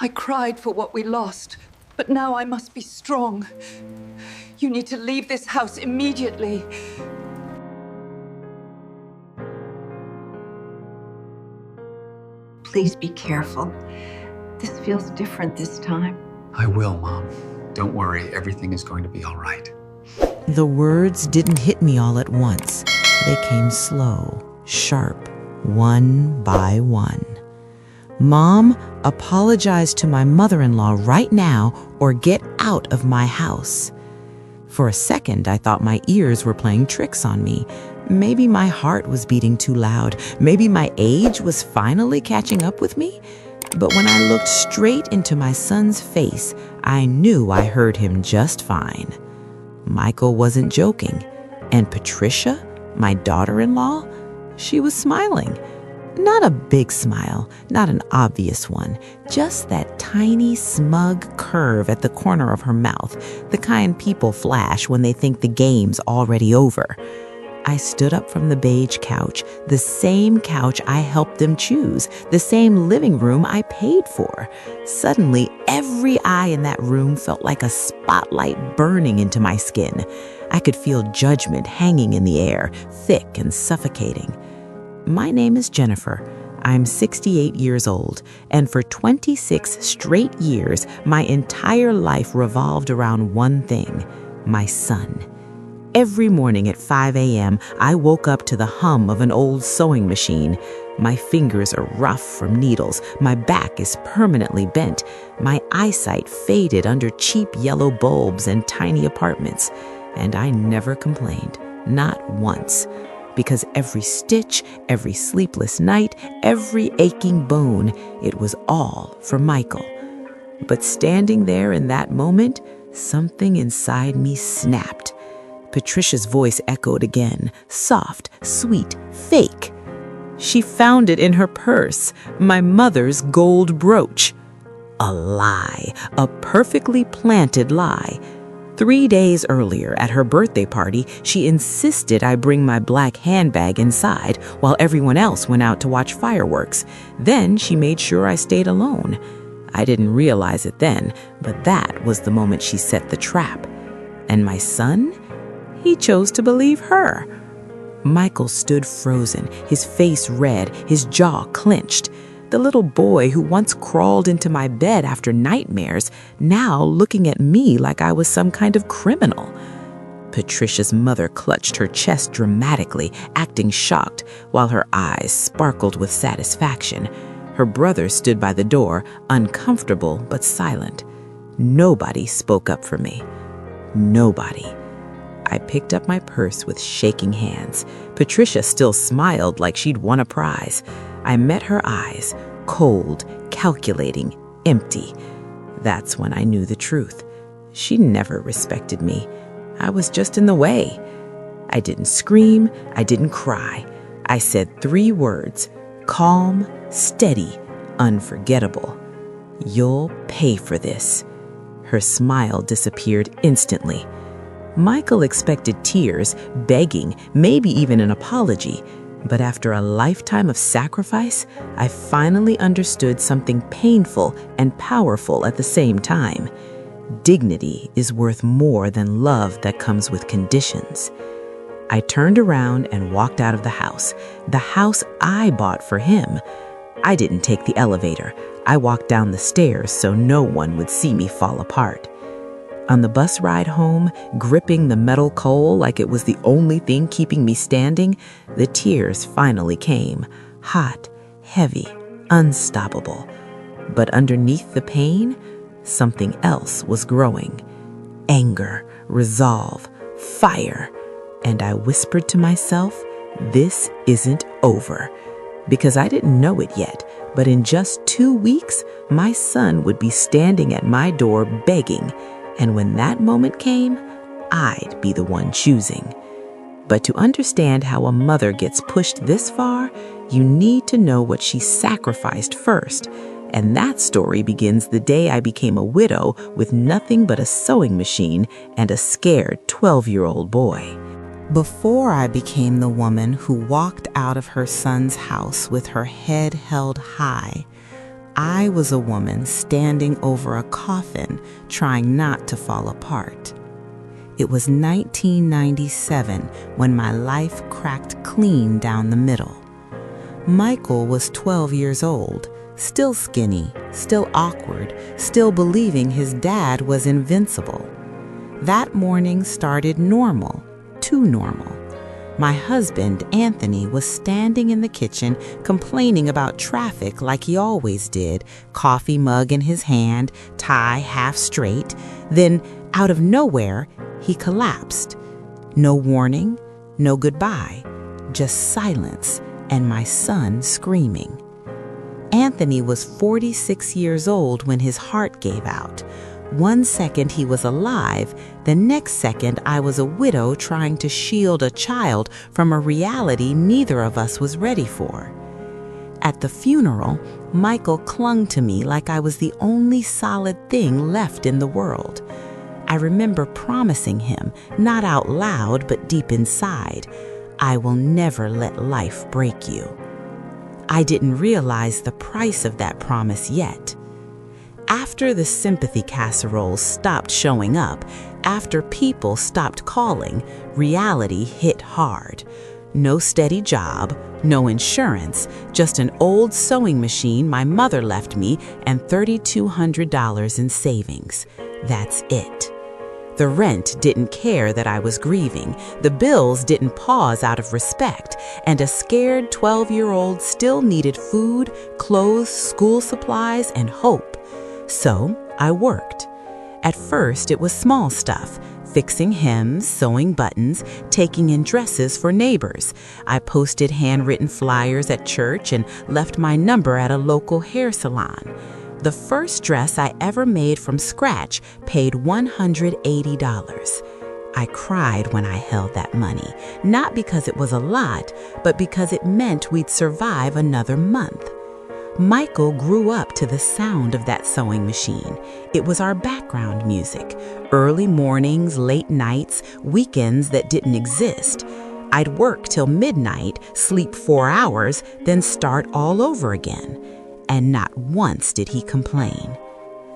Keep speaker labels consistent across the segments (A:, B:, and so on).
A: I cried for what we lost, but now I must be strong. You need to leave this house immediately.
B: Please be careful. This feels different this time.
C: I will, Mom. Don't worry, everything is going to be all right.
D: The words didn't hit me all at once. They came slow, sharp, one by one. Mom, apologize to my mother-in-law right now or get out of my house. For a second, I thought my ears were playing tricks on me. Maybe my heart was beating too loud. Maybe my age was finally catching up with me. But when I looked straight into my son's face, I knew I heard him just fine. Michael wasn't joking. And Patricia, my daughter-in-law, she was smiling. Not a big smile, not an obvious one, just that tiny, smug curve at the corner of her mouth, the kind people flash when they think the game's already over. I stood up from the beige couch, the same couch I helped them choose, the same living room I paid for. Suddenly, every eye in that room felt like a spotlight burning into my skin. I could feel judgment hanging in the air, thick and suffocating. My name is Jennifer. I'm 68 years old, and for 26 straight years, my entire life revolved around one thing: my son. Every morning at 5 a.m., I woke up to the hum of an old sewing machine. My fingers are rough from needles, my back is permanently bent, my eyesight faded under cheap yellow bulbs and tiny apartments. And I never complained, not once. Because every stitch, every sleepless night, every aching bone, it was all for Michael. But standing there in that moment, something inside me snapped. Patricia's voice echoed again, soft, sweet, fake. She found it in her purse, my mother's gold brooch. A lie, a perfectly planted lie. 3 days earlier, at her birthday party, she insisted I bring my black handbag inside while everyone else went out to watch fireworks. Then she made sure I stayed alone. I didn't realize it then, but that was the moment she set the trap. And my son? He chose to believe her. Michael stood frozen, his face red, his jaw clenched. The little boy who once crawled into my bed after nightmares, now looking at me like I was some kind of criminal. Patricia's mother clutched her chest dramatically, acting shocked, while her eyes sparkled with satisfaction. Her brother stood by the door, uncomfortable but silent. Nobody spoke up for me. Nobody. I picked up my purse with shaking hands. Patricia still smiled like she'd won a prize. I met her eyes, cold, calculating, empty. That's when I knew the truth. She never respected me. I was just in the way. I didn't scream. I didn't cry. I said 3 words: calm, steady, unforgettable. You'll pay for this. Her smile disappeared instantly. Michael expected tears, begging, maybe even an apology. But after a lifetime of sacrifice, I finally understood something painful and powerful at the same time. Dignity is worth more than love that comes with conditions. I turned around and walked out of the house I bought for him. I didn't take the elevator. I walked down the stairs so no one would see me fall apart. On the bus ride home, gripping the metal coal like it was the only thing keeping me standing, the tears finally came, hot, heavy, unstoppable. But underneath the pain, something else was growing. Anger, resolve, fire. And I whispered to myself, this isn't over. Because I didn't know it yet, but in just 2 weeks, my son would be standing at my door begging. And when that moment came, I'd be the one choosing. But to understand how a mother gets pushed this far, you need to know what she sacrificed first. And that story begins the day I became a widow with nothing but a sewing machine and a scared 12-year-old boy. Before I became the woman who walked out of her son's house with her head held high, I was a woman standing over a coffin trying not to fall apart. It was 1997 when my life cracked clean down the middle. Michael was 12 years old, still skinny, still awkward, still believing his dad was invincible. That morning started normal, too normal. My husband, Anthony, was standing in the kitchen complaining about traffic like he always did, coffee mug in his hand, tie half straight. Then, out of nowhere, he collapsed. No warning, no goodbye, just silence and my son screaming. Anthony was 46 years old when his heart gave out. One second he was alive, the next second I was a widow trying to shield a child from a reality neither of us was ready for. At the funeral, Michael clung to me like I was the only solid thing left in the world. I remember promising him, not out loud but deep inside, I will never let life break you. I didn't realize the price of that promise yet. After the sympathy casseroles stopped showing up, after people stopped calling, reality hit hard. No steady job, no insurance, just an old sewing machine my mother left me and $3,200 in savings. That's it. The rent didn't care that I was grieving, the bills didn't pause out of respect, and a scared 12-year-old still needed food, clothes, school supplies, and hope. So I worked. At first, it was small stuff, fixing hems, sewing buttons, taking in dresses for neighbors. I posted handwritten flyers at church and left my number at a local hair salon. The first dress I ever made from scratch paid $180. I cried when I held that money, not because it was a lot, but because it meant we'd survive another month. Michael grew up to the sound of that sewing machine. It was our background music, early mornings, late nights, weekends that didn't exist. I'd work till midnight, sleep 4 hours, then start all over again. And not once did he complain.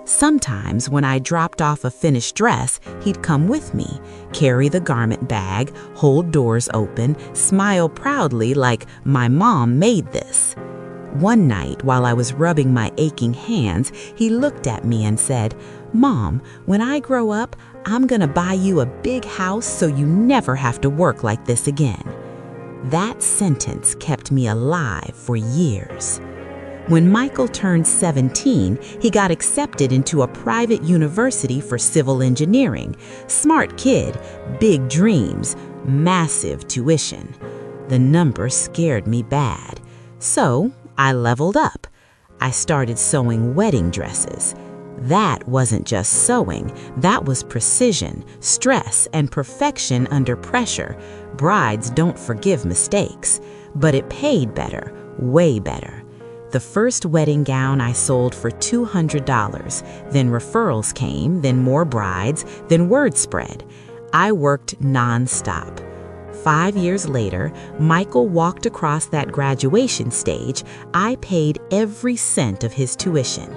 D: Sometimes when I dropped off a finished dress, he'd come with me, carry the garment bag, hold doors open, smile proudly like my mom made this. One night, while I was rubbing my aching hands, he looked at me and said, "Mom, when I grow up, I'm gonna buy you a big house so you never have to work like this again." That sentence kept me alive for years. When Michael turned 17, he got accepted into a private university for civil engineering. Smart kid, big dreams, massive tuition. The number scared me bad. So I leveled up. I started sewing wedding dresses. That wasn't just sewing, that was precision, stress, and perfection under pressure. Brides don't forgive mistakes, but it paid better, way better. The first wedding gown I sold for $200, then referrals came, then more brides, then word spread. I worked nonstop. 5 years later, Michael walked across that graduation stage. I paid every cent of his tuition,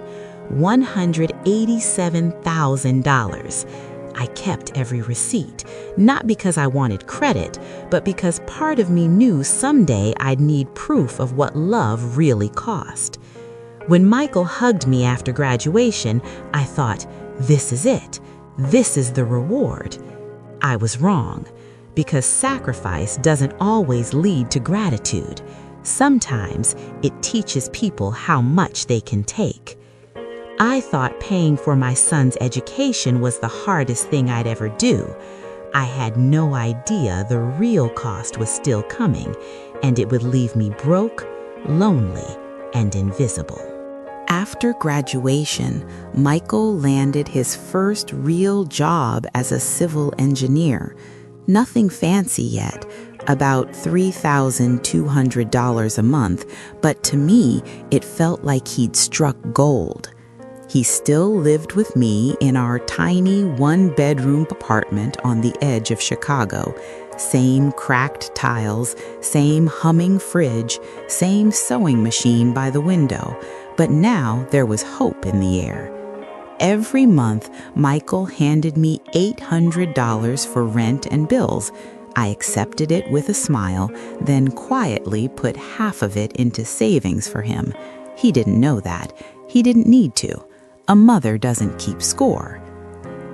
D: $187,000. I kept every receipt, not because I wanted credit, but because part of me knew someday I'd need proof of what love really cost. When Michael hugged me after graduation, I thought, this is it. This is the reward. I was wrong. Because sacrifice doesn't always lead to gratitude. Sometimes it teaches people how much they can take. I thought paying for my son's education was the hardest thing I'd ever do. I had no idea the real cost was still coming, and it would leave me broke, lonely, and invisible. After graduation, Michael landed his first real job as a civil engineer. Nothing fancy yet, about $3,200 a month, but to me, it felt like he'd struck gold. He still lived with me in our tiny one-bedroom apartment on the edge of Chicago. Same cracked tiles, same humming fridge, same sewing machine by the window. But now there was hope in the air. Every month, Michael handed me $800 for rent and bills. I accepted it with a smile, then quietly put half of it into savings for him. He didn't know that. He didn't need to. A mother doesn't keep score.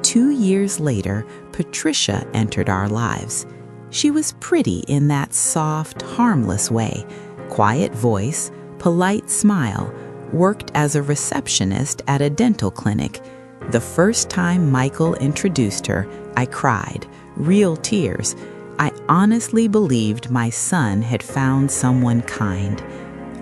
D: 2 years later, Patricia entered our lives. She was pretty in that soft, harmless way. Quiet voice, polite smile, worked as a receptionist at a dental clinic. The first time Michael introduced her, I cried, real tears. I honestly believed my son had found someone kind.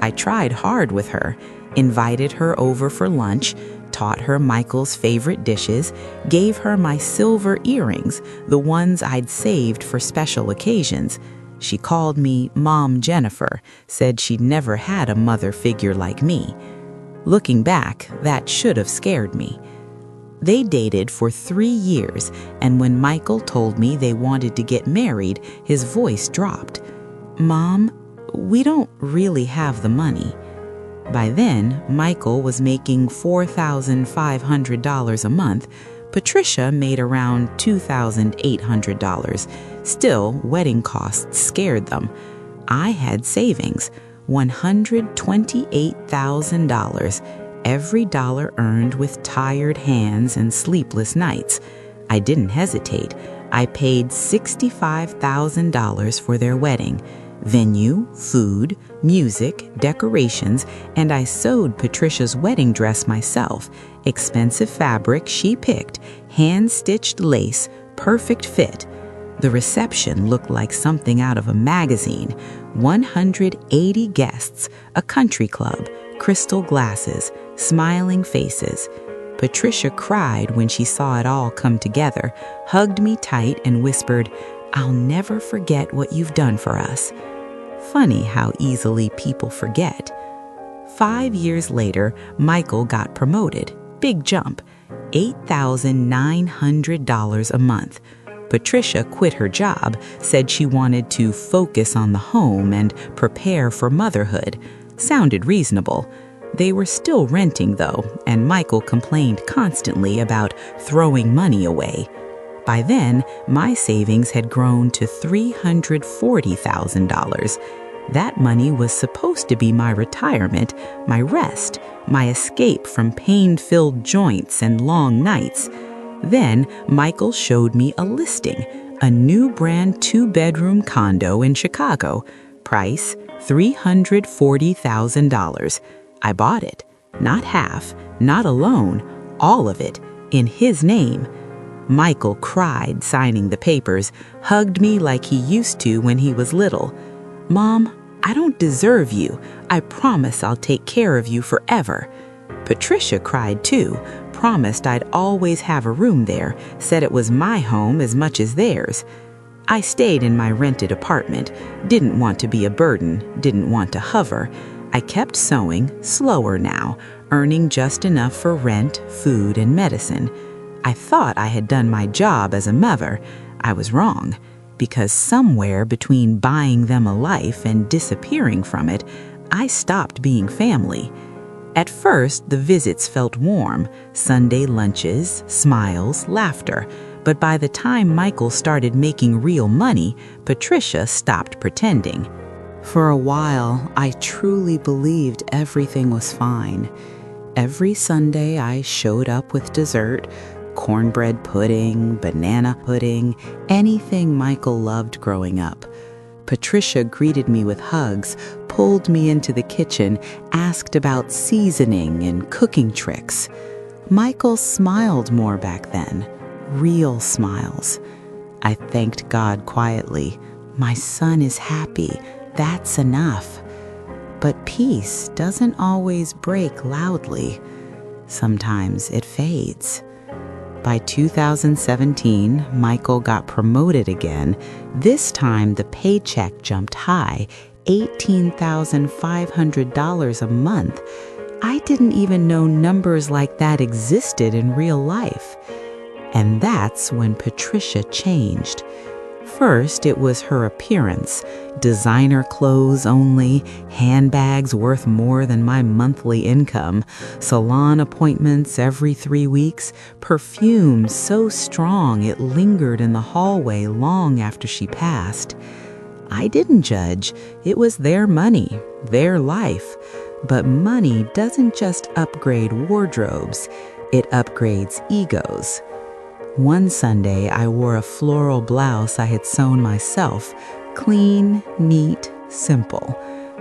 D: I tried hard with her, invited her over for lunch, taught her Michael's favorite dishes, gave her my silver earrings, the ones I'd saved for special occasions. She called me Mom Jennifer, said she'd never had a mother figure like me. Looking back, that should have scared me. They dated for 3 years, and when Michael told me they wanted to get married, his voice dropped. "Mom, we don't really have the money." By then, Michael was making $4,500 a month. Patricia made around $2,800. Still, wedding costs scared them. I had savings, $128,000, every dollar earned with tired hands and sleepless nights. I didn't hesitate. I paid $65,000 for their wedding. Venue, food, music, decorations, and I sewed Patricia's wedding dress myself. Expensive fabric she picked, hand-stitched lace, perfect fit. The reception looked like something out of a magazine. 180 guests, a country club, crystal glasses, smiling faces. Patricia cried when she saw it all come together, hugged me tight and whispered, "I'll never forget what you've done for us." Funny how easily people forget. 5 years later, Michael got promoted. Big jump. $8,900 a month. Patricia quit her job, said she wanted to focus on the home and prepare for motherhood. Sounded reasonable. They were still renting, though, and Michael complained constantly about throwing money away. By then, my savings had grown to $340,000. That money was supposed to be my retirement, my rest, my escape from pain-filled joints and long nights. Then, Michael showed me a listing, a new brand 2-bedroom condo in Chicago. Price, $340,000. I bought it. Not half, not a loan, all of it, in his name. Michael cried signing the papers, hugged me like he used to when he was little. "Mom, I don't deserve you. I promise I'll take care of you forever." Patricia cried too, promised I'd always have a room there, said it was my home as much as theirs. I stayed in my rented apartment, didn't want to be a burden, didn't want to hover. I kept sewing, slower now, earning just enough for rent, food, and medicine. I thought I had done my job as a mother. I was wrong, because somewhere between buying them a life and disappearing from it, I stopped being family. At first, the visits felt warm, Sunday lunches, smiles, laughter. But by the time Michael started making real money, Patricia stopped pretending. For a while, I truly believed everything was fine. Every Sunday, I showed up with dessert, cornbread pudding, banana pudding, anything Michael loved growing up. Patricia greeted me with hugs, pulled me into the kitchen, asked about seasoning and cooking tricks. Michael smiled more back then, real smiles. I thanked God quietly. My son is happy. That's enough. But peace doesn't always break loudly. Sometimes it fades. By 2017, Michael got promoted again. This time, the paycheck jumped high, $18,500 a month. I didn't even know numbers like that existed in real life. And that's when Patricia changed. First, it was her appearance. Designer clothes only, handbags worth more than my monthly income, salon appointments every 3 weeks, perfume so strong it lingered in the hallway long after she passed. I didn't judge. It was their money, their life. But money doesn't just upgrade wardrobes, it upgrades egos. One Sunday, I wore a floral blouse I had sewn myself, clean, neat, simple.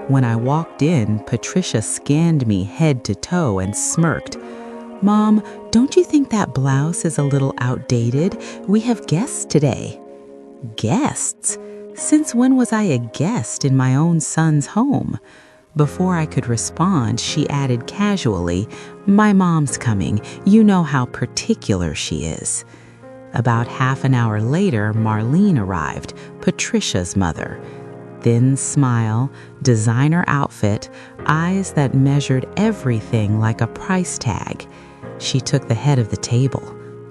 D: When I walked in, Patricia scanned me head to toe and smirked. "Mom, don't you think that blouse is a little outdated? We have guests today." Guests? Since when was I a guest in my own son's home? Before I could respond, she added casually, "My mom's coming. You know how particular she is." About half an hour later, Marlene arrived, Patricia's mother. Thin smile, designer outfit, eyes that measured everything like a price tag. She took the head of the table,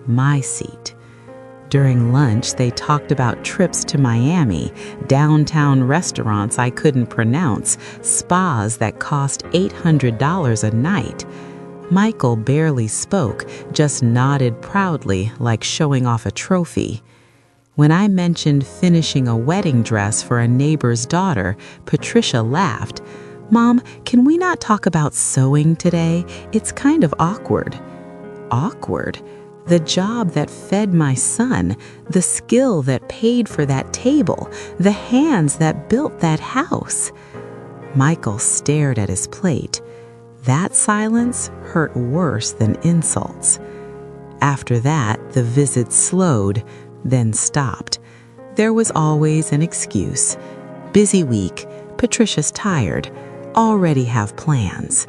D: my seat. During lunch, they talked about trips to Miami, downtown restaurants I couldn't pronounce, spas that cost $800 a night. Michael barely spoke, just nodded proudly like showing off a trophy. When I mentioned finishing a wedding dress for a neighbor's daughter, Patricia laughed. "Mom, can we not talk about sewing today? It's kind of awkward." Awkward? The job that fed my son, the skill that paid for that table, the hands that built that house. Michael stared at his plate. That silence hurt worse than insults. After that, the visit slowed, then stopped. There was always an excuse. Busy week, Patricia's tired, already have plans.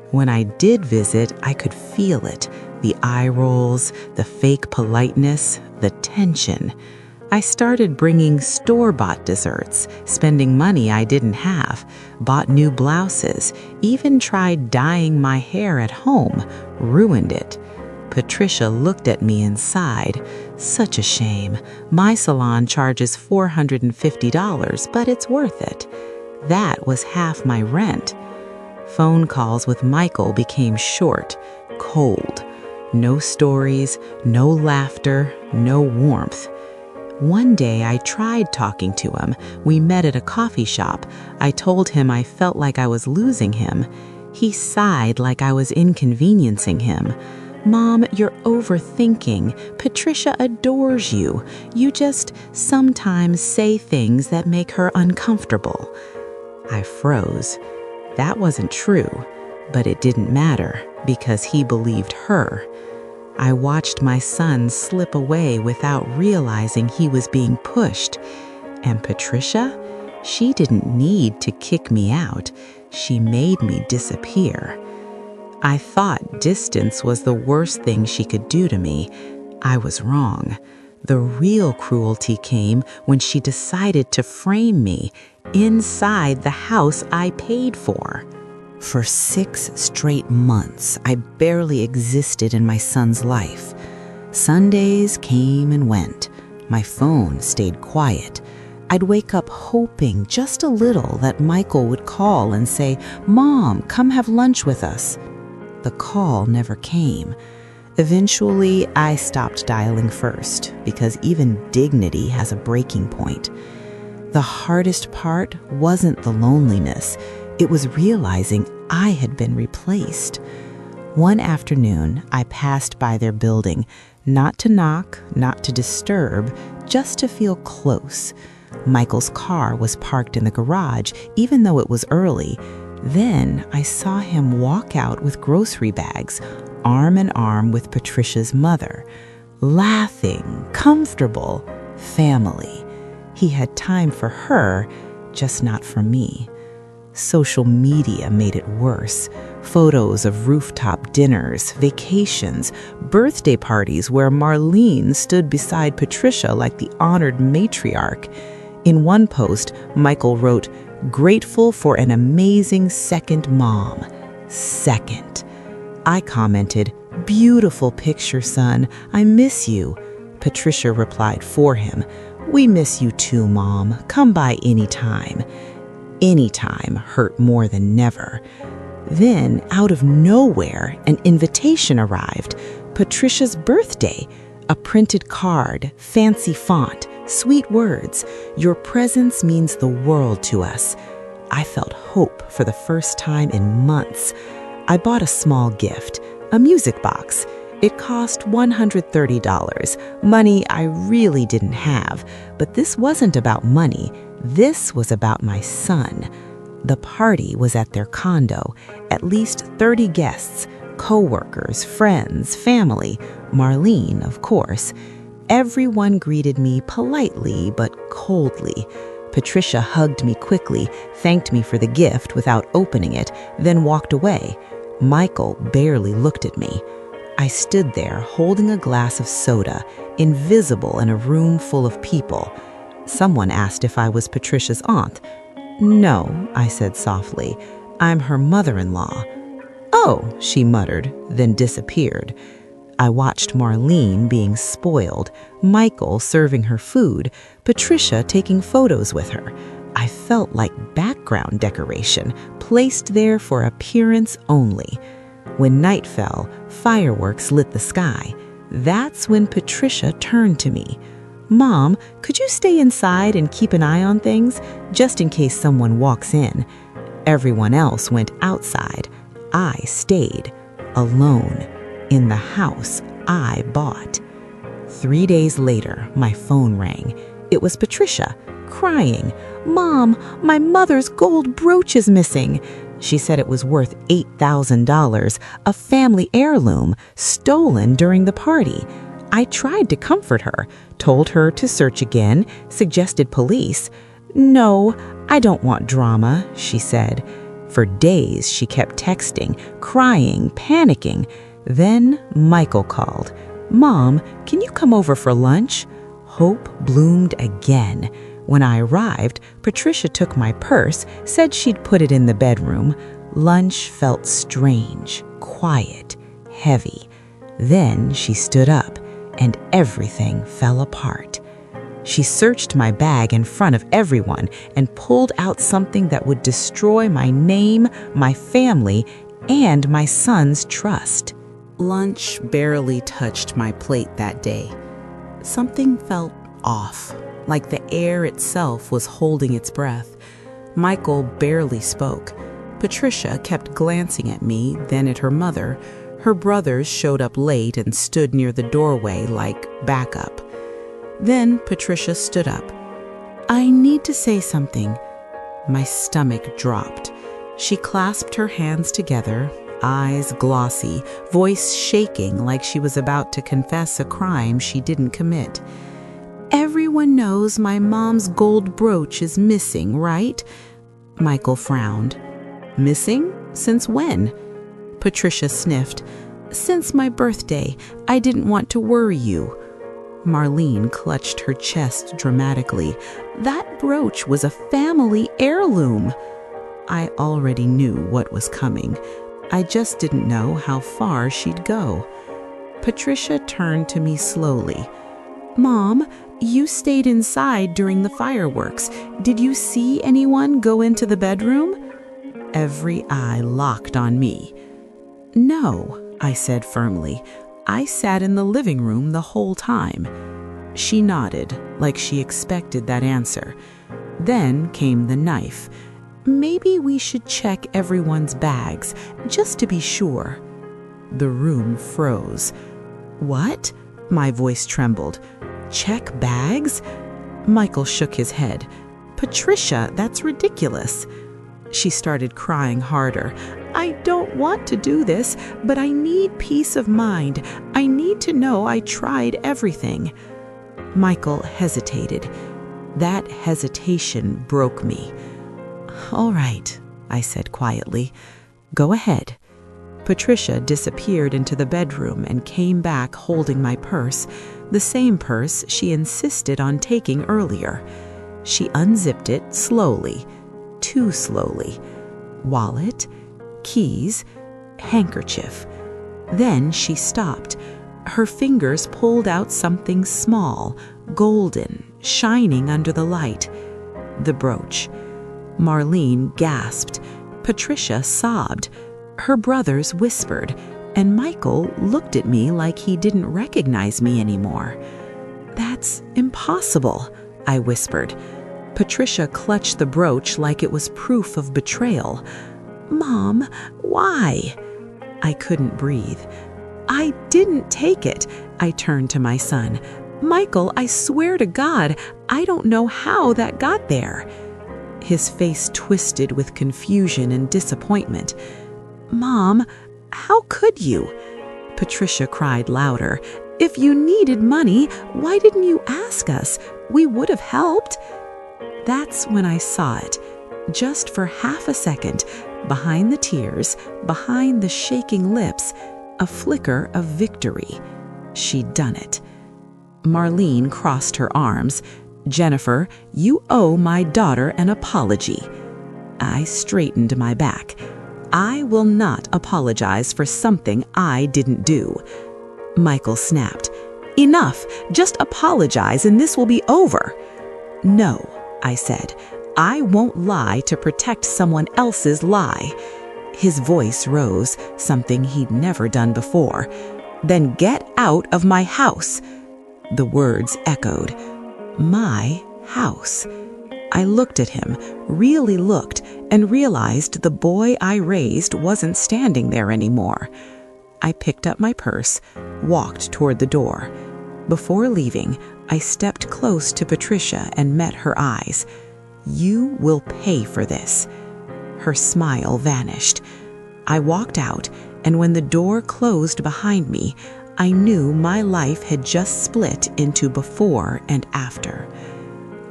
D: When I did visit, I could feel it. The eye rolls, the fake politeness, the tension. I started bringing store-bought desserts, spending money I didn't have, bought new blouses, even tried dyeing my hair at home, ruined it. Patricia looked at me and sighed. Such a shame. My salon charges $450, but it's worth it. That was half my rent. Phone calls with Michael became short, cold. No stories, no laughter, no warmth. One day I tried talking to him. We met at a coffee shop. I told him I felt like I was losing him. He sighed like I was inconveniencing him. "Mom, you're overthinking. Patricia adores you. You just sometimes say things that make her uncomfortable." I froze. That wasn't true, but it didn't matter because he believed her. I watched my son slip away without realizing he was being pushed. And Patricia? She didn't need to kick me out. She made me disappear. I thought distance was the worst thing she could do to me. I was wrong. The real cruelty came when she decided to frame me inside the house I paid for. For 6 straight months, I barely existed in my son's life. Sundays came and went. My phone stayed quiet. I'd wake up hoping just a little that Michael would call and say, "Mom, come have lunch with us." The call never came. Eventually, I stopped dialing first because even dignity has a breaking point. The hardest part wasn't the loneliness. It was realizing I had been replaced. One afternoon, I passed by their building, not to knock, not to disturb, just to feel close. Michael's car was parked in the garage, even though it was early. Then I saw him walk out with grocery bags, arm in arm with Patricia's mother. Laughing, comfortable, family. He had time for her, just not for me. Social media made it worse. Photos of rooftop dinners, vacations, birthday parties where Marlene stood beside Patricia like the honored matriarch. In one post, Michael wrote, "Grateful for an amazing second mom." Second. I commented, "Beautiful picture, son. I miss you." Patricia replied for him, We miss you too, Mom. Come by anytime. Anytime hurt more than never. Then, out of nowhere, an invitation arrived. Patricia's birthday. A printed card, fancy font, sweet words. Your presence means the world to us. I felt hope for the first time in months. I bought a small gift, a music box. It cost $130, money I really didn't have. But this wasn't about money. This was about my son. The party was at their condo, at least 30 guests, co-workers, friends, family, Marlene, of course. Everyone greeted me politely but coldly. Patricia hugged me quickly, thanked me for the gift without opening it, then walked away. Michael barely looked at me. I stood there holding a glass of soda, invisible in a room full of people. Someone asked if I was Patricia's aunt. No, I said softly. I'm her mother-in-law. Oh, she muttered, then disappeared. I watched Marlene being spoiled, Michael serving her food, Patricia taking photos with her. I felt like background decoration, placed there for appearance only. When night fell, fireworks lit the sky. That's when Patricia turned to me. Mom, could you stay inside and keep an eye on things, just in case someone walks in? Everyone else went outside. I stayed, alone, in the house I bought. 3 days later, my phone rang. It was Patricia, crying. Mom, my mother's gold brooch is missing. She said it was worth $8,000, a family heirloom, stolen during the party. I tried to comfort her, told her to search again, suggested police. No, I don't want drama, she said. For days, she kept texting, crying, panicking. Then Michael called. Mom, can you come over for lunch? Hope bloomed again. When I arrived, Patricia took my purse, said she'd put it in the bedroom. Lunch felt strange, quiet, heavy. Then she stood up, and everything fell apart. She searched my bag in front of everyone and pulled out something that would destroy my name, my family, and my son's trust. Lunch barely touched my plate that day. Something felt off, like the air itself was holding its breath. Michael barely spoke. Patricia kept glancing at me, then at her mother. Her brothers showed up late and stood near the doorway like backup. Then Patricia stood up. I need to say something. My stomach dropped. She clasped her hands together, eyes glossy, voice shaking like she was about to confess a crime she didn't commit. Everyone knows my mom's gold brooch is missing, right? Michael frowned. Missing? Since when? Patricia sniffed. Since my birthday. I didn't want to worry you. Marlene clutched her chest dramatically. That brooch was a family heirloom. I already knew what was coming. I just didn't know how far she'd go. Patricia turned to me slowly. Mom, you stayed inside during the fireworks. Did you see anyone go into the bedroom? Every eye locked on me. No, I said firmly. I sat in the living room the whole time. She nodded, like she expected that answer. Then came the knife. Maybe we should check everyone's bags, just to be sure. The room froze. What? My voice trembled. Check bags? Michael shook his head. Patricia, that's ridiculous. She started crying harder. I don't want to do this, but I need peace of mind. I need to know I tried everything. Michael hesitated. That hesitation broke me. All right, I said quietly. Go ahead. Patricia disappeared into the bedroom and came back holding my purse, the same purse she insisted on taking earlier. She unzipped it slowly, too slowly. Wallet, keys, handkerchief. Then she stopped. Her fingers pulled out something small, golden, shining under the light. The brooch. Marlene gasped. Patricia sobbed. Her brothers whispered, and Michael looked at me like he didn't recognize me anymore. "That's impossible," I whispered. Patricia clutched the brooch like it was proof of betrayal. "Mom, why?" I couldn't breathe. "I didn't take it." I turned to my son. "Michael, I swear to God, I don't know how that got there." His face twisted with confusion and disappointment. "Mom, how could you?" Patricia cried louder. "If you needed money, why didn't you ask us? We would have helped." That's when I saw it, just for half a second, behind the tears, behind the shaking lips, a flicker of victory. She'd done it. Marlene crossed her arms. "Jennifer, you owe my daughter an apology." I straightened my back. "I will not apologize for something I didn't do." Michael snapped. "Enough! Just apologize and this will be over." "No," I said. "I won't lie to protect someone else's lie." His voice rose, something he'd never done before. "Then get out of my house." The words echoed. My house. I looked at him, really looked, and realized the boy I raised wasn't standing there anymore. I picked up my purse, walked toward the door. Before leaving, I stepped close to Patricia and met her eyes. "You will pay for this." Her smile vanished. I walked out, and when the door closed behind me, I knew my life had just split into before and after.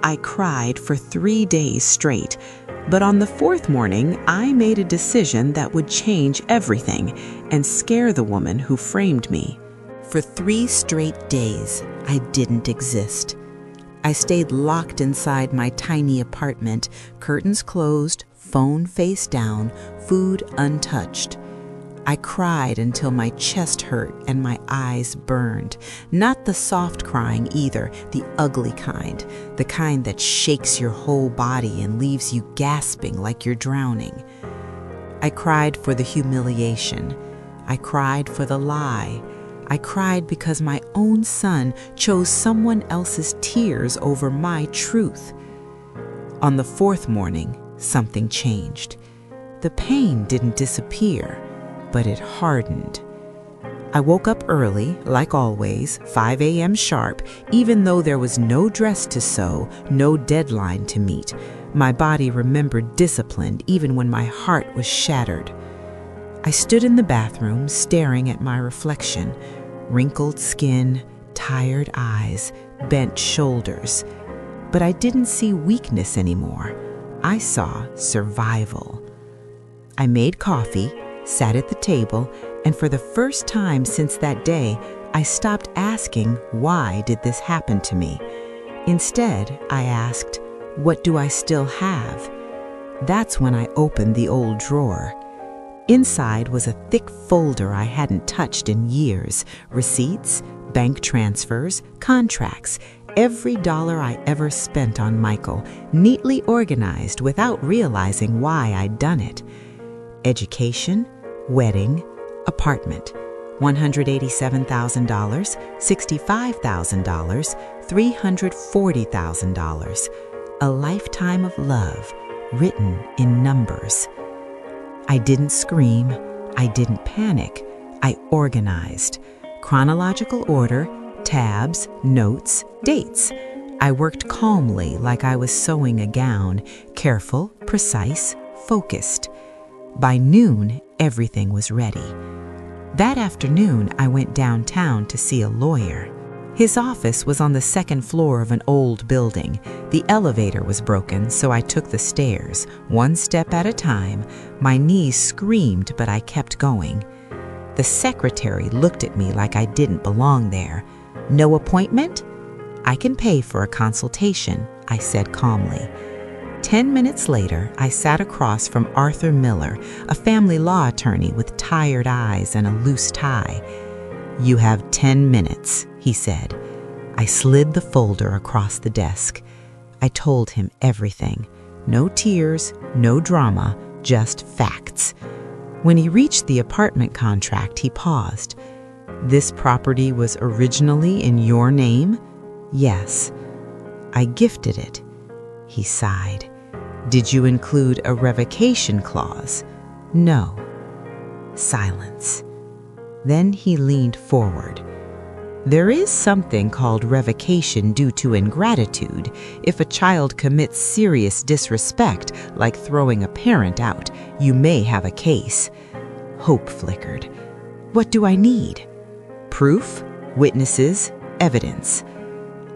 D: I cried for 3 days straight, but on the 4th morning, I made a decision that would change everything and scare the woman who framed me. For 3 straight days, I didn't exist. I stayed locked inside my tiny apartment, curtains closed, phone face down, food untouched. I cried until my chest hurt and my eyes burned. Not the soft crying either, the ugly kind, the kind that shakes your whole body and leaves you gasping like you're drowning. I cried for the humiliation. I cried for the lie. I cried because my own son chose someone else's tears over my truth. On the 4th morning, something changed. The pain didn't disappear, but it hardened. I woke up early, like always, 5 a.m. sharp, even though there was no dress to sew, no deadline to meet. My body remembered discipline even when my heart was shattered. I stood in the bathroom, staring at my reflection. Wrinkled skin, tired eyes, bent shoulders. But I didn't see weakness anymore. I saw survival. I made coffee, sat at the table, and for the first time since that day, I stopped asking, why did this happen to me? Instead, I asked, what do I still have? That's when I opened the old drawer. Inside was a thick folder I hadn't touched in years. Receipts, bank transfers, contracts, every dollar I ever spent on Michael, neatly organized without realizing why I'd done it. Education, wedding, apartment, $187,000, $65,000, $340,000. A lifetime of love, written in numbers. I didn't scream, I didn't panic, I organized. Chronological order, tabs, notes, dates. I worked calmly like I was sewing a gown, careful, precise, focused. By noon, everything was ready. That afternoon, I went downtown to see a lawyer. His office was on the 2nd floor of an old building. The elevator was broken, so I took the stairs, one step at a time. My knees screamed, but I kept going. The secretary looked at me like I didn't belong there. "No appointment?" "I can pay for a consultation," I said calmly. 10 minutes later, I sat across from Arthur Miller, a family law attorney with tired eyes and a loose tie. "You have 10 minutes, he said. I slid the folder across the desk. I told him everything. No tears, no drama, just facts. When he reached the apartment contract, he paused. "This property was originally in your name?" "Yes." "I gifted it." He sighed. "Did you include a revocation clause?" "No." Silence. Then he leaned forward. "There is something called revocation due to ingratitude. If a child commits serious disrespect, like throwing a parent out, you may have a case." Hope flickered. "What do I need?" "Proof, witnesses, evidence."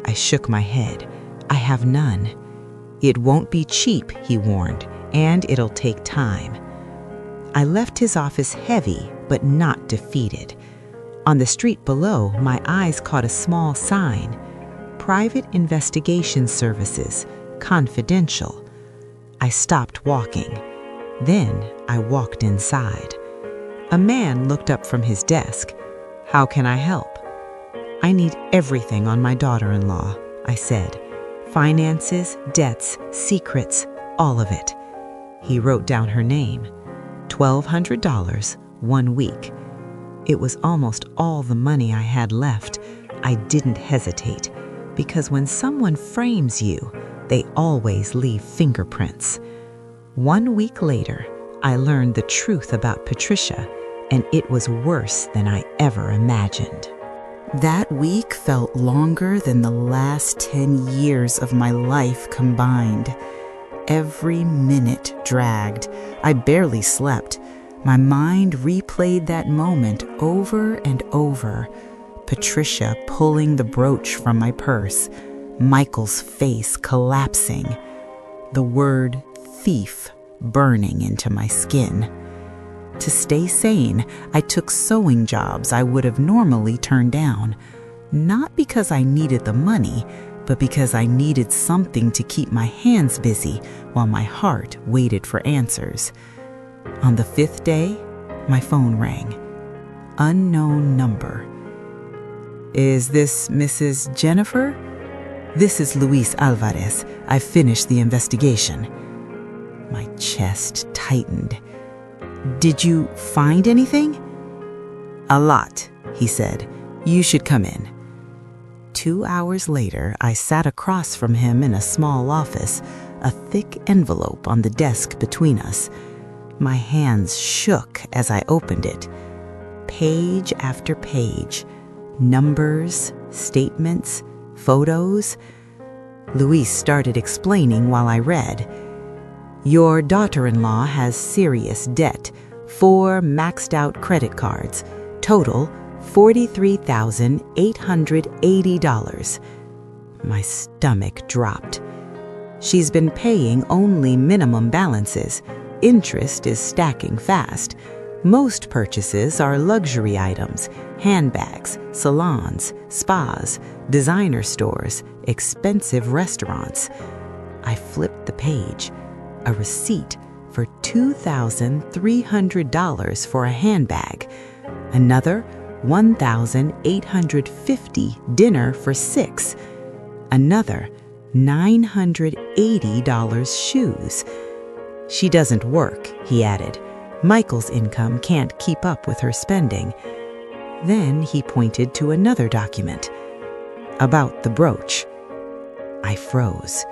D: I shook my head. "I have none." "It won't be cheap," he warned, "and it'll take time." I left his office heavy, but not defeated. On the street below, my eyes caught a small sign. Private Investigation Services, Confidential. I stopped walking. Then I walked inside. A man looked up from his desk. "How can I help?" "I need everything on my daughter-in-law," I said. "Finances, debts, secrets, all of it." He wrote down her name. $1,200, 1 week. It was almost all the money I had left. I didn't hesitate, because when someone frames you, they always leave fingerprints. 1 week later, I learned the truth about Patricia, and it was worse than I ever imagined. That week felt longer than the last 10 years of my life combined. Every minute dragged. I barely slept. My mind replayed that moment over and over. Patricia pulling the brooch from my purse. Michael's face collapsing. The word thief burning into my skin. To stay sane, I took sewing jobs I would have normally turned down. Not because I needed the money, but because I needed something to keep my hands busy while my heart waited for answers. On the 5th day, my phone rang. Unknown number. "Is this Mrs. Jennifer?" "This is Luis Alvarez. I've finished the investigation." My chest tightened. "Did you find anything?" "A lot," he said. "You should come in." 2 hours later, I sat across from him in a small office, a thick envelope on the desk between us. My hands shook as I opened it. Page after page. Numbers, statements, photos. Luis started explaining while I read. "Your daughter-in-law has serious debt, 4 maxed-out credit cards, total $43,880. My stomach dropped. "She's been paying only minimum balances. Interest is stacking fast. Most purchases are luxury items, handbags, salons, spas, designer stores, expensive restaurants." I flipped the page. A receipt for $2,300 for a handbag. Another $1,850 dinner for 6. Another $980 shoes. "She doesn't work," he added. "Michael's income can't keep up with her spending." Then he pointed to another document. About the brooch. I froze.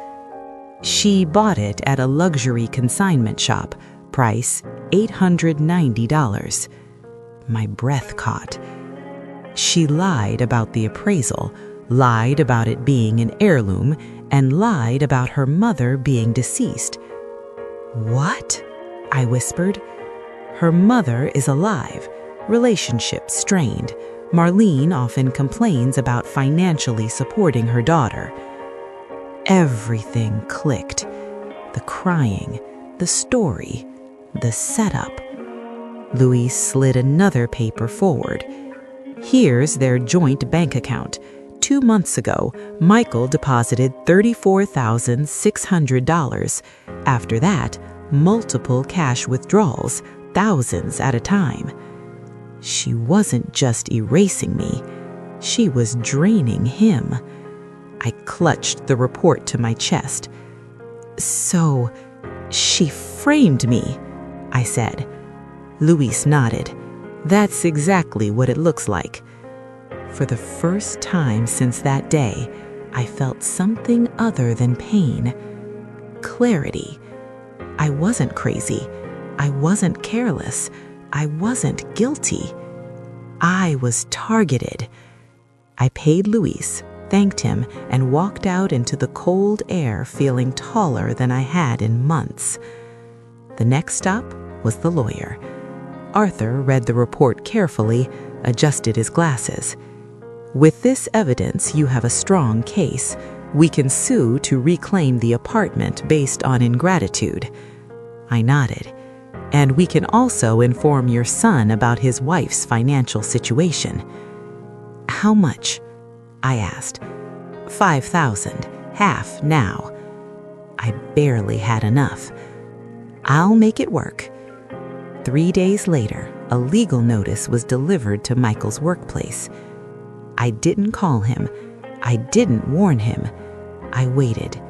D: "She bought it at a luxury consignment shop. Price $890. My breath caught. She lied about the appraisal, lied about it being an heirloom, and lied about her mother being deceased. "What?" I whispered. "Her mother is alive. Relationship strained. Marlene often complains about financially supporting her daughter." Everything clicked. The crying, the story, the setup. Luis slid another paper forward. "Here's their joint bank account. 2 months ago, Michael deposited $34,600. After that, multiple cash withdrawals, thousands at a time." She wasn't just erasing me. She was draining him. I clutched the report to my chest. "So, she framed me," I said. Luis nodded. "That's exactly what it looks like." For the first time since that day, I felt something other than pain. Clarity. I wasn't crazy. I wasn't careless. I wasn't guilty. I was targeted. I paid Luis, thanked him, and walked out into the cold air feeling taller than I had in months. The next stop was the lawyer. Arthur read the report carefully, adjusted his glasses. "With this evidence, you have a strong case. We can sue to reclaim the apartment based on ingratitude." I nodded. "And we can also inform your son about his wife's financial situation." "How much?" I asked. $5,000, half now. I barely had enough. "I'll make it work." 3 days later, a legal notice was delivered to Michael's workplace. I didn't call him. I didn't warn him. I waited,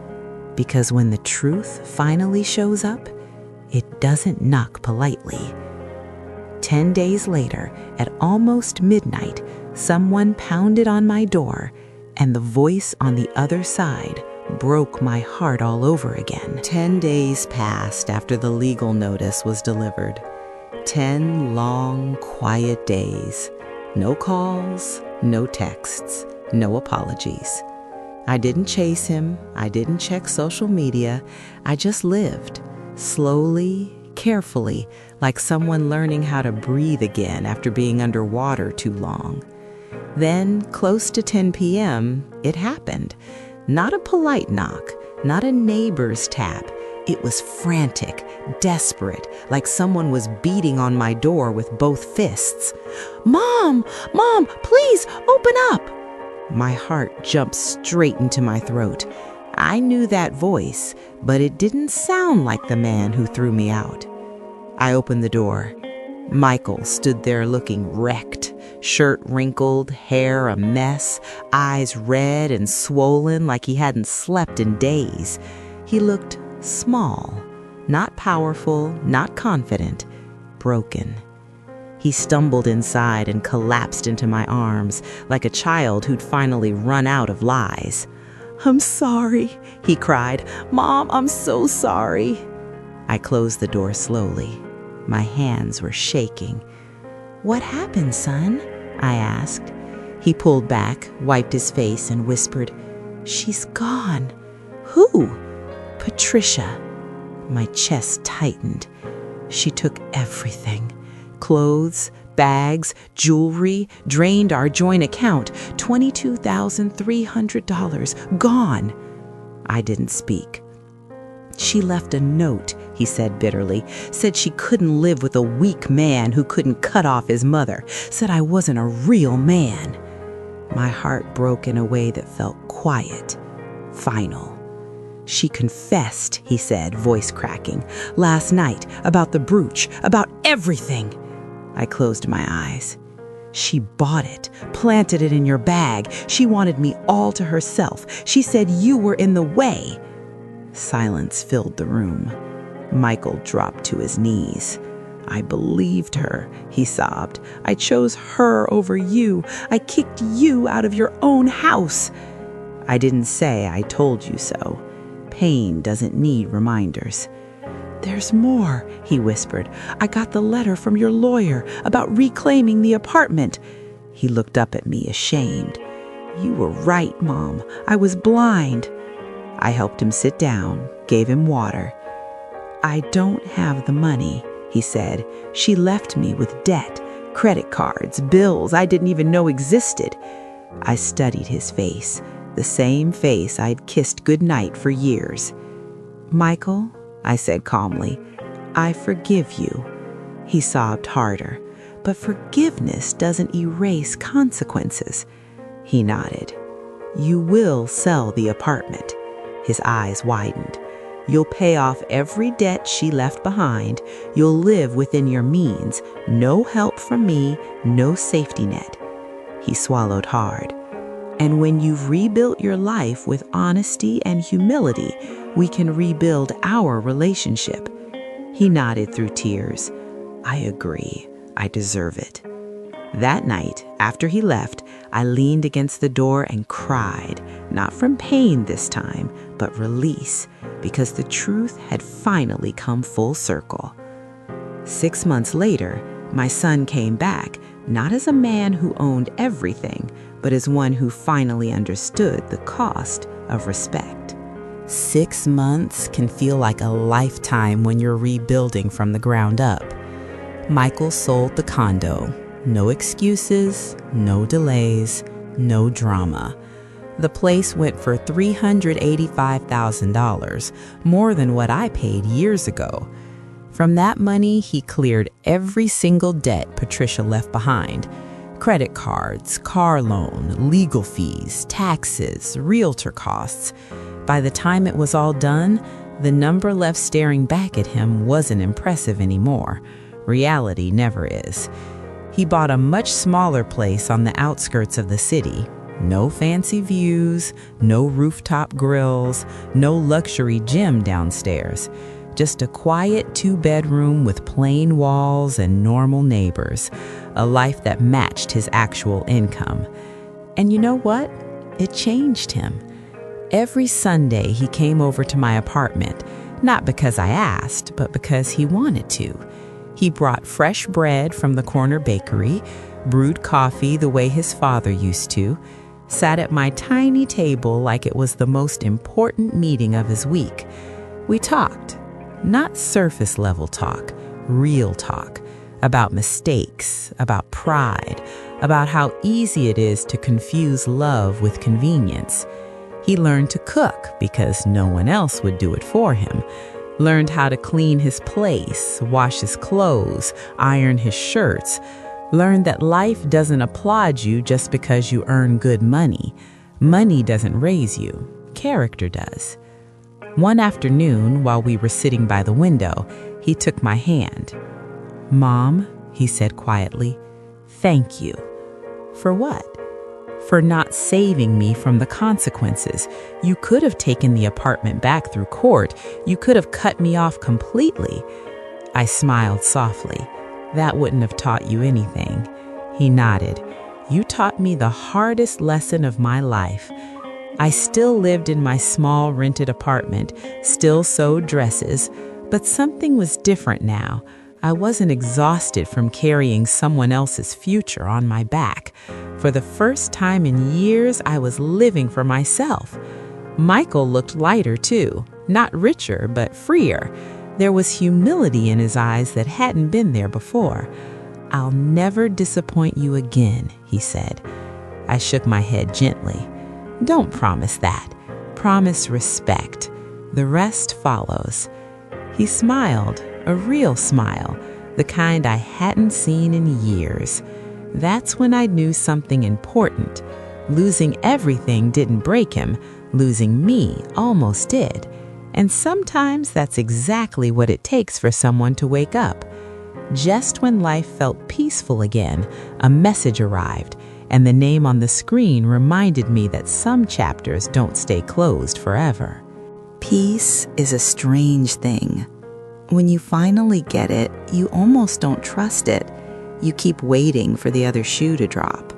D: because when the truth finally shows up, it doesn't knock politely. 10 days later, at almost midnight, someone pounded on my door, and the voice on the other side broke my heart all over again. 10 days passed after the legal notice was delivered. 10 long, quiet days. No calls, no texts, no apologies. I didn't chase him. I didn't check social media. I just lived, slowly, carefully, like someone learning how to breathe again after being underwater too long. Then, close to 10 p.m., it happened. Not a polite knock, not a neighbor's tap. It was frantic, desperate, like someone was beating on my door with both fists. "Mom! Mom, please, open up!" My heart jumped straight into my throat. I knew that voice, but it didn't sound like the man who threw me out. I opened the door. Michael stood there looking wrecked, shirt wrinkled, hair a mess, eyes red and swollen like he hadn't slept in days. He looked small, not powerful, not confident, broken. He stumbled inside and collapsed into my arms like a child who'd finally run out of lies. "I'm sorry," he cried. "Mom, I'm so sorry." I closed the door slowly. My hands were shaking. "What happened, son?" I asked. He pulled back, wiped his face, and whispered, "She's gone." "Who?" "Patricia." My chest tightened. She took everything. Clothes, bags, jewelry, drained our joint account. $22,300 gone. I didn't speak. "She left a note," he said bitterly. "Said she couldn't live with a weak man who couldn't cut off his mother. Said I wasn't a real man." My heart broke in a way that felt quiet, final. "She confessed," he said, voice cracking, "last night, about the brooch, about everything." I closed my eyes. "She bought it, planted it in your bag. She wanted me all to herself. She said you were in the way." Silence filled the room. Michael dropped to his knees. "I believed her," he sobbed. "I chose her over you. I kicked you out of your own house." I didn't say I told you so. Pain doesn't need reminders. "There's more," he whispered. "I got the letter from your lawyer about reclaiming the apartment." He looked up at me, ashamed. "You were right, Mom. I was blind." I helped him sit down, gave him water. "I don't have the money," he said. "She left me with debt, credit cards, bills I didn't even know existed." I studied his face, the same face I'd kissed goodnight for years. "Michael," I said calmly, "I forgive you." He sobbed harder. "But forgiveness doesn't erase consequences." He nodded. "You will sell the apartment." His eyes widened. "You'll pay off every debt she left behind. You'll live within your means. No help from me, no safety net." He swallowed hard. And when you've rebuilt your life with honesty and humility, we can rebuild our relationship." He nodded through tears. "I agree. I deserve it." That night, after he left, I leaned against the door and cried, not from pain this time, but release, because the truth had finally come full circle. 6 months later, my son came back, not as a man who owned everything, but as one who finally understood the cost of respect. 6 months can feel like a lifetime when you're rebuilding from the ground up. Michael sold the condo. No excuses, no delays, no drama. The place went for $385,000, more than what I paid years ago. From that money, he cleared every single debt Patricia left behind. Credit cards, car loan, legal fees, taxes, realtor costs. By the time it was all done, the number left staring back at him wasn't impressive anymore. Reality never is. He bought a much smaller place on the outskirts of the city. No fancy views, no rooftop grills, no luxury gym downstairs. Just a quiet 2-bedroom with plain walls and normal neighbors. A life that matched his actual income. And you know what? It changed him. Every Sunday he came over to my apartment, not because I asked, but because he wanted to. He brought fresh bread from the corner bakery, brewed coffee the way his father used to, sat at my tiny table like it was the most important meeting of his week. We talked, not surface level talk, real talk, about mistakes, about pride, about how easy it is to confuse love with convenience. He learned to cook because no one else would do it for him. Learned how to clean his place, wash his clothes, iron his shirts. Learned that life doesn't applaud you just because you earn good money. Money doesn't raise you. Character does. One afternoon, while we were sitting by the window, he took my hand. "Mom," he said quietly, "thank you." "For what?" "For not saving me from the consequences. You could have taken the apartment back through court. You could have cut me off completely." I smiled softly. "That wouldn't have taught you anything." He nodded. "You taught me the hardest lesson of my life." I still lived in my small rented apartment, still sewed dresses, but something was different now. I wasn't exhausted from carrying someone else's future on my back. For the first time in years, I was living for myself. Michael looked lighter too, not richer, but freer. There was humility in his eyes that hadn't been there before. "I'll never disappoint you again," he said. I shook my head gently. "Don't promise that. Promise respect. The rest follows." He smiled, a real smile, the kind I hadn't seen in years. That's when I knew something important. Losing everything didn't break him. Losing me almost did. And sometimes that's exactly what it takes for someone to wake up. Just when life felt peaceful again, a message arrived, and the name on the screen reminded me that some chapters don't stay closed forever. Peace is a strange thing. When you finally get it, you almost don't trust it. You keep waiting for the other shoe to drop.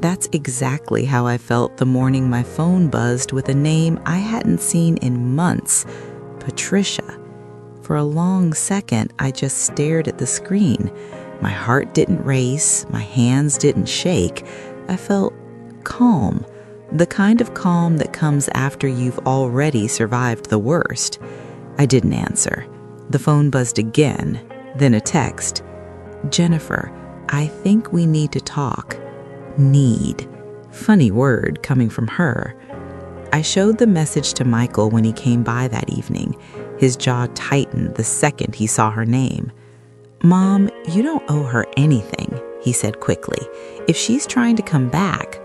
D: That's exactly how I felt the morning my phone buzzed with a name I hadn't seen in months, Patricia. For a long second, I just stared at the screen. My heart didn't race, my hands didn't shake. I felt calm, the kind of calm that comes after you've already survived the worst. I didn't answer. The phone buzzed again, then a text. "Jennifer, I think we need to talk." Need. Funny word coming from her. I showed the message to Michael when he came by that evening. His jaw tightened the second he saw her name. "Mom, you don't owe her anything," he said quickly. "If she's trying to come back..."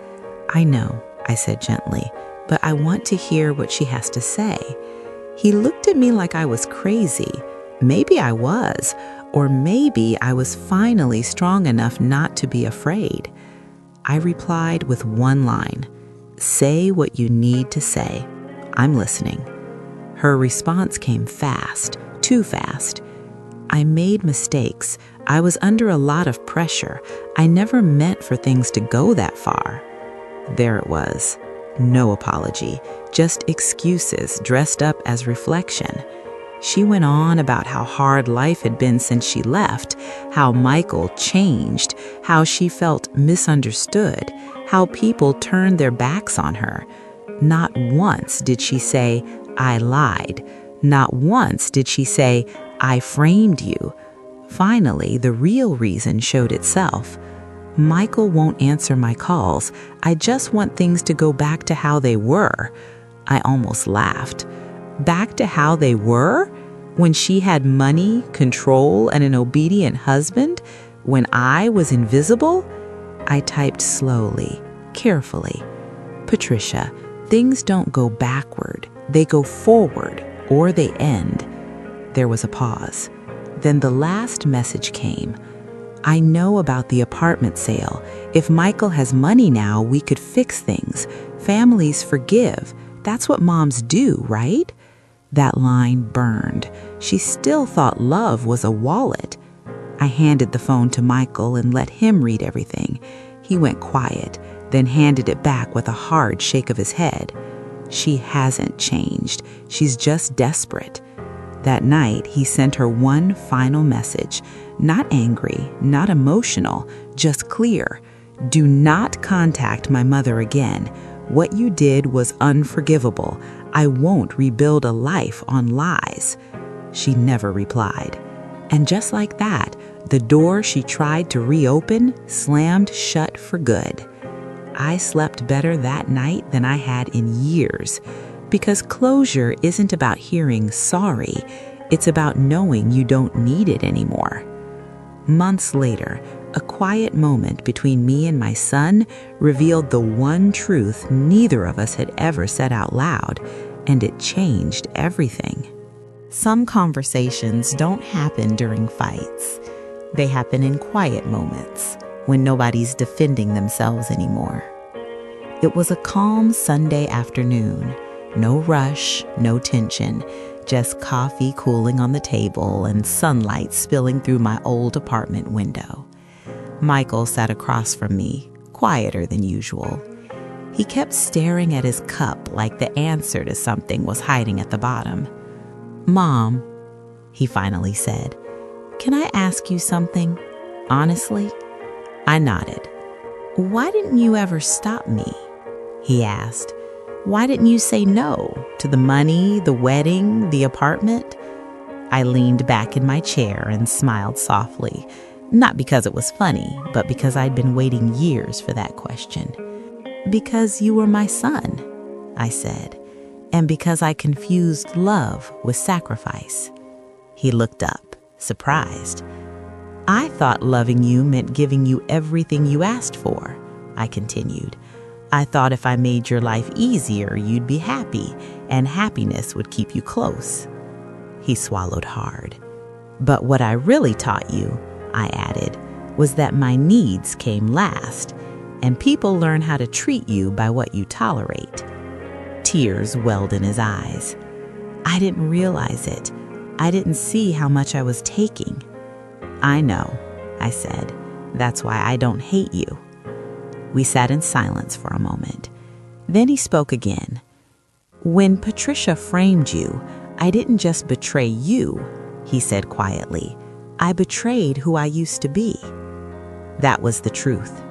D: "I know," I said gently, "but I want to hear what she has to say." He looked at me like I was crazy. Maybe I was, or maybe I was finally strong enough not to be afraid. I replied with one line, Say what you need to say. I'm listening." Her response came fast, too fast. "I made mistakes. I was under a lot of pressure. I never meant for things to go that far." There it was. No apology, just excuses dressed up as reflection. She went on about how hard life had been since she left, how Michael changed, how she felt misunderstood, how people turned their backs on her. Not once did she say, "I lied." Not once did she say, "I framed you." Finally, the real reason showed itself. "Michael won't answer my calls. I just want things to go back to how they were." I almost laughed. Back to how they were? When she had money, control, and an obedient husband? When I was invisible? I typed slowly, carefully. "Patricia, things don't go backward. They go forward, or they end." There was a pause. Then the last message came. "I know about the apartment sale. If Michael has money now, we could fix things. Families forgive. That's what moms do, right?" That line burned. She still thought love was a wallet. I handed the phone to Michael and let him read everything. He went quiet, then handed it back with a hard shake of his head. "She hasn't changed. She's just desperate." That night, he sent her one final message. Not angry, not emotional, just clear. "Do not contact my mother again. What you did was unforgivable. I won't rebuild a life on lies." She never replied. And just like that, the door she tried to reopen slammed shut for good. I slept better that night than I had in years. Because closure isn't about hearing sorry. It's about knowing you don't need it anymore. Months later, a quiet moment between me and my son revealed the one truth neither of us had ever said out loud, and it changed everything. Some conversations don't happen during fights. They happen in quiet moments, when nobody's defending themselves anymore. It was a calm Sunday afternoon. No rush, no tension, just coffee cooling on the table and sunlight spilling through my old apartment window. Michael sat across from me, quieter than usual. He kept staring at his cup like the answer to something was hiding at the bottom. "Mom," he finally said, "can I ask you something? Honestly?" I nodded. "Why didn't you ever stop me?" he asked. "Why didn't you say no to the money, the wedding, the apartment?" I leaned back in my chair and smiled softly, not because it was funny, but because I'd been waiting years for that question. "Because you were my son," I said, "and because I confused love with sacrifice." He looked up, surprised. "I thought loving you meant giving you everything you asked for," I continued. "I thought if I made your life easier, you'd be happy, and happiness would keep you close." He swallowed hard. "But what I really taught you," I added, "was that my needs came last, and people learn how to treat you by what you tolerate." Tears welled in his eyes. "I didn't realize it. I didn't see how much I was taking." "I know," I said. "That's why I don't hate you." We sat in silence for a moment. Then he spoke again. "When Patricia framed you, I didn't just betray you," he said quietly. "I betrayed who I used to be." That was the truth.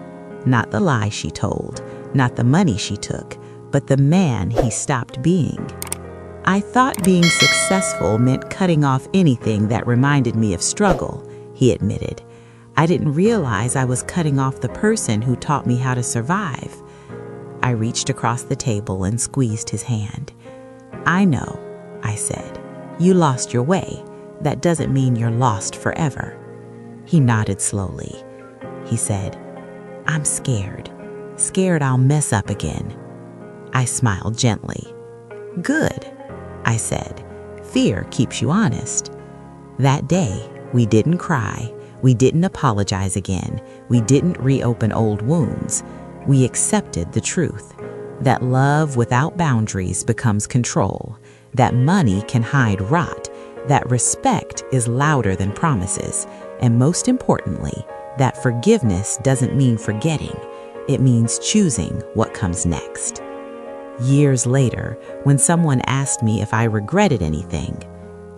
D: Not the lie she told, not the money she took, but the man he stopped being. "I thought being successful meant cutting off anything that reminded me of struggle," he admitted. "I didn't realize I was cutting off the person who taught me how to survive." I reached across the table and squeezed his hand. "I know," I said. "You lost your way. That doesn't mean you're lost forever." He nodded slowly. He said, "I'm scared. Scared I'll mess up again." I smiled gently. "Good," I said. "Fear keeps you honest." That day, we didn't cry. We didn't apologize again. We didn't reopen old wounds. We accepted the truth. that love without boundaries becomes control, that money can hide rot, that respect is louder than promises, and most importantly, that forgiveness doesn't mean forgetting, it means choosing what comes next. Years later, when someone asked me if I regretted anything,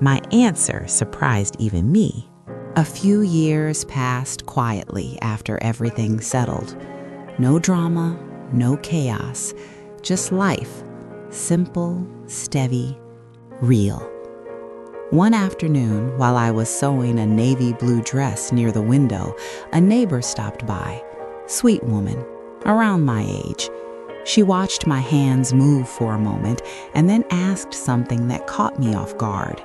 D: my answer surprised even me. A few years passed quietly after everything settled. No drama, no chaos, just life, simple, steady, real. One afternoon, while I was sewing a navy blue dress near the window, a neighbor stopped by. Sweet woman, around my age. She watched my hands move for a moment and then asked something that caught me off guard.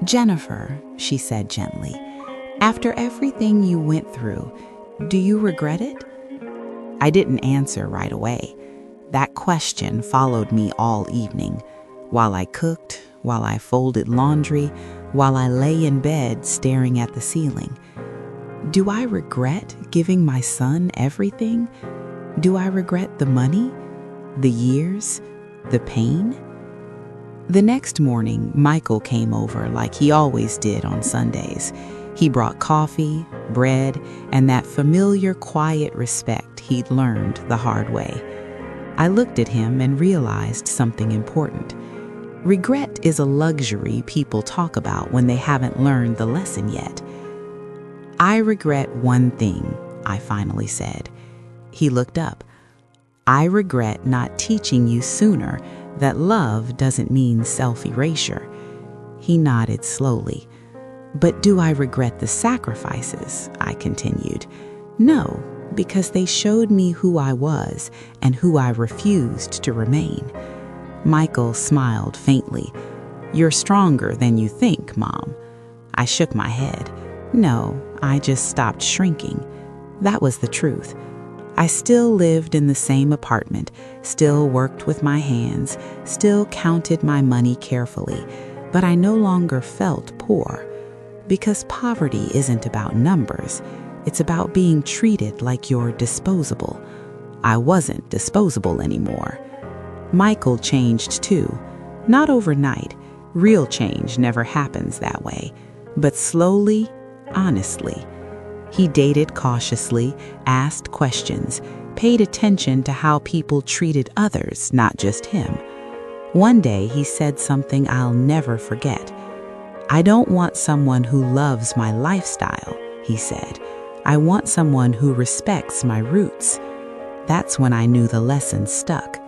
D: "Jennifer," she said gently, "after everything you went through, do you regret it?" I didn't answer right away. That question followed me all evening, while I cooked, while I folded laundry, while I lay in bed staring at the ceiling. Do I regret giving my son everything? Do I regret the money, the years, the pain? The next morning, Michael came over like he always did on Sundays. He brought coffee, bread, and that familiar quiet respect he'd learned the hard way. I looked at him and realized something important. Regret is a luxury people talk about when they haven't learned the lesson yet. "I regret one thing," I finally said. He looked up. "I regret not teaching you sooner that love doesn't mean self-erasure." He nodded slowly. "But do I regret the sacrifices?" I continued. "No, because they showed me who I was and who I refused to remain." Michael smiled faintly. "You're stronger than you think, Mom." I shook my head. No, I just stopped shrinking. That was the truth. I still lived in the same apartment, still worked with my hands, still counted my money carefully, but I no longer felt poor. Because poverty isn't about numbers, it's about being treated like you're disposable. I wasn't disposable anymore. Michael changed too. Not overnight. Real change never happens that way. But slowly, honestly. He dated cautiously, asked questions, paid attention to how people treated others, not just him. One day he said something I'll never forget. "I don't want someone who loves my lifestyle," he said. "I want someone who respects my roots." That's when I knew the lesson stuck.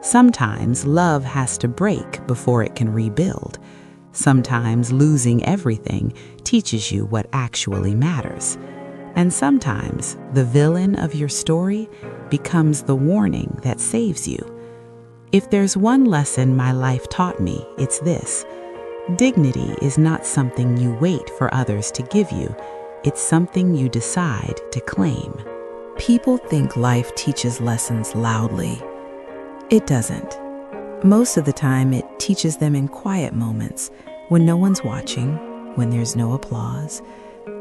D: Sometimes love has to break before it can rebuild. Sometimes losing everything teaches you what actually matters. And sometimes the villain of your story becomes the warning that saves you. If there's one lesson my life taught me, it's this. Dignity is not something you wait for others to give you. It's something you decide to claim. People think life teaches lessons loudly. It doesn't. Most of the time, it teaches them in quiet moments, when no one's watching, when there's no applause,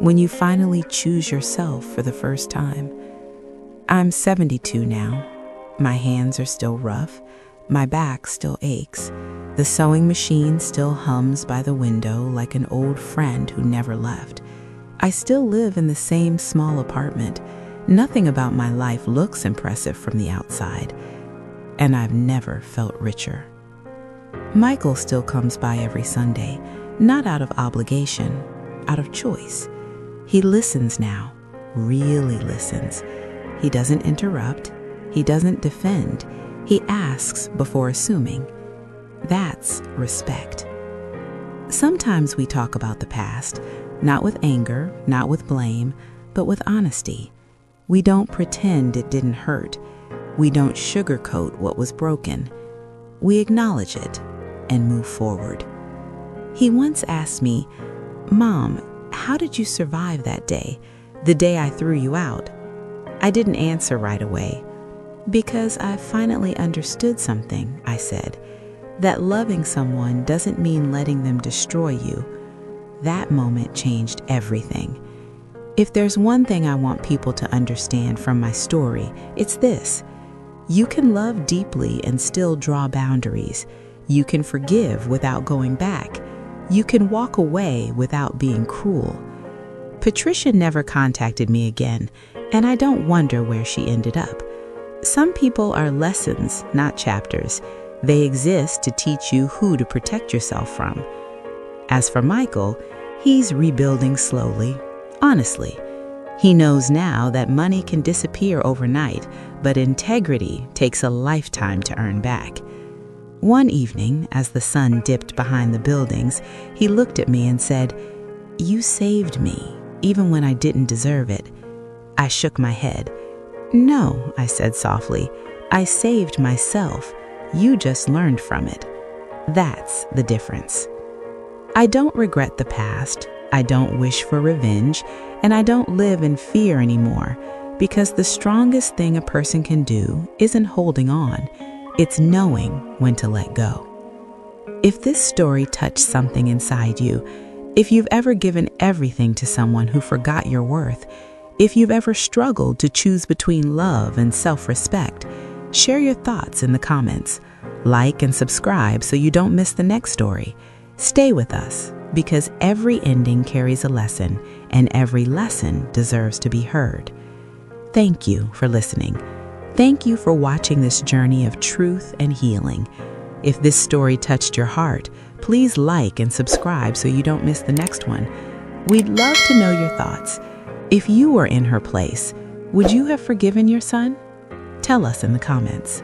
D: when you finally choose yourself for the first time. I'm 72 now. My hands are still rough. My back still aches. The sewing machine still hums by the window like an old friend who never left. I still live in the same small apartment. Nothing about my life looks impressive from the outside. And I've never felt richer. Michael still comes by every Sunday, not out of obligation, out of choice. He listens now, really listens. He doesn't interrupt. He doesn't defend. He asks before assuming. That's respect. Sometimes we talk about the past, not with anger, not with blame, but with honesty. We don't pretend it didn't hurt. We don't sugarcoat what was broken. We acknowledge it and move forward. He once asked me, "Mom, how did you survive that day, the day I threw you out?" I didn't answer right away. "Because I finally understood something," I said, "that loving someone doesn't mean letting them destroy you." That moment changed everything. If there's one thing I want people to understand from my story, it's this. You can love deeply and still draw boundaries. You can forgive without going back. You can walk away without being cruel. Patricia never contacted me again, and I don't wonder where she ended up. Some people are lessons, not chapters. They exist to teach you who to protect yourself from. As for Michael, he's rebuilding slowly, honestly. He knows now that money can disappear overnight, but integrity takes a lifetime to earn back. One evening, as the sun dipped behind the buildings, he looked at me and said, "You saved me, even when I didn't deserve it." I shook my head. "No," I said softly, "I saved myself. You just learned from it." That's the difference. I don't regret the past. I don't wish for revenge, and I don't live in fear anymore, because the strongest thing a person can do isn't holding on. It's knowing when to let go. If this story touched something inside you, if you've ever given everything to someone who forgot your worth, if you've ever struggled to choose between love and self-respect, share your thoughts in the comments. Like and subscribe so you don't miss the next story. Stay with us, because every ending carries a lesson, and every lesson deserves to be heard. Thank you for listening. Thank you for watching this journey of truth and healing. If this story touched your heart, please like and subscribe so you don't miss the next one. We'd love to know your thoughts. If you were in her place, would you have forgiven your son? Tell us in the comments.